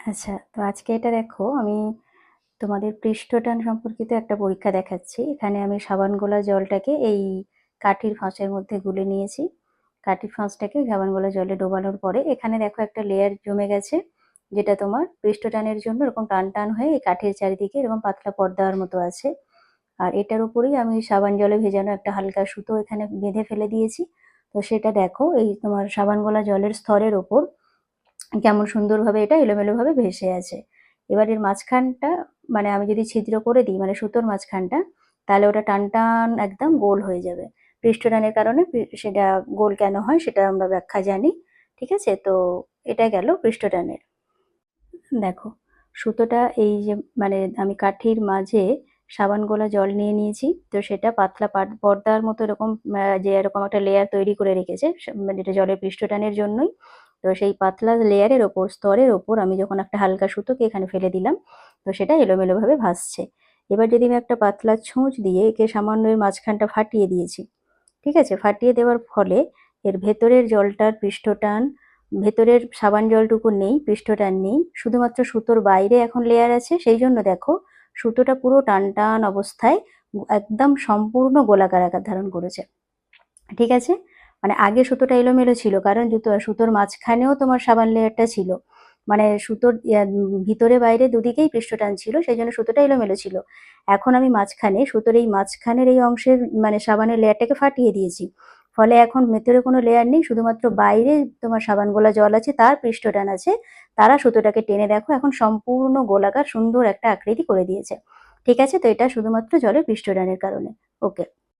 আচ্ছা, তো আজকে এটা দেখো আমি তোমাদের পৃষ্ঠটান সম্পর্কিত একটা পরীক্ষা দেখাচ্ছি। এখানে আমি সাবান গোলা জলটাকে এই কাঠির ফাঁসের মধ্যে গুলে নিয়েছি। কাঠির ফাঁসটাকে সাবান গোলা জলে ডোবানোর পরে এখানে দেখো একটা লেয়ার জমে গেছে, যেটা তোমার পৃষ্ঠটানের জন্য এরকম টান টান হয়ে এই কাঠের চারিদিকে এরকম পাতলা পর্দার মতো আছে। আর এটার উপরেই আমি সাবান জলে ভেজানো একটা হালকা সুতো এখানে বেঁধে ফেলে দিয়েছি। তো সেটা দেখো এই তোমার সাবান গোলা জলের স্তরের ওপর কেমন সুন্দরভাবে এটা এলোমেলোভাবে ভেসে আছে। এবার এর মাঝখানটা মানে আমি যদি ছিদ্র করে দিই মানে সুতোর মাঝখানটা, তাহলে ওটা টান টান একদম গোল হয়ে যাবে। পৃষ্ঠটানের কারণে সেটা গোল কেন হয় সেটা আমরা ব্যাখ্যা জানি। ঠিক আছে, তো এটা গেল পৃষ্ঠটানের। দেখো সুতোটা এই যে মানে আমি কাঠির মাঝে সাবান গোলা জল নিয়ে নিয়েছি, তো সেটা পাতলা পর্দার মতো এরকম যে এরকম একটা লেয়ার তৈরি করে রেখেছে, মানে এটা জলের পৃষ্ঠটানের জন্যই। তো সেই পাতলা লেয়ারের ওপর স্তরের ওপর আমি যখন একটা হালকা সুতোকে এখানে ফেলে দিলাম, তো সেটা এলোমেলোভাবে ভাসছে। এবার যদি আমি একটা পাতলা ছুঁচ দিয়ে একে সামান্য এর মাঝখানটা ফাটিয়ে দিয়েছি, ঠিক আছে, ফাটিয়ে দেওয়ার ফলে এর ভেতরের জলটার পৃষ্ঠটান, ভেতরের সাবান জলটুকু নেই, পৃষ্ঠটান নেই, শুধুমাত্র সুতোর বাইরে এখন লেয়ার আছে। সেই জন্য দেখো সুতোটা পুরো টান টান অবস্থায় একদম সম্পূর্ণ গোলাকার আকার ধারণ করেছে। ঠিক আছে, মানে আগে সুতোটা এলোমেলো ছিল কারণ সুতোর মাঝখানেও তোমার সাবান লেয়ারটা ছিল, মানে সুতোর ভিতরে বাইরে দুদিকেই পৃষ্ঠটান ছিল, সেই জন্য সুতোটা এলোমেলো ছিল। এখন আমি মাঝখানে সুতোর এই মাঝখানের এই অংশের মানে সাবানের লেয়ারটাকে ফাটিয়ে দিয়েছি, ফলে এখন ভেতরে কোনো লেয়ার নেই, শুধুমাত্র বাইরে তোমার সাবান গোলা জল আছে, তার পৃষ্ঠটান আছে। তারা সুতোটাকে টেনে দেখো এখন সম্পূর্ণ গোলাকার সুন্দর একটা আকৃতি করে দিয়েছে। ঠিক আছে, তো এটা শুধুমাত্র জলের পৃষ্ঠটানের কারণে। ওকে।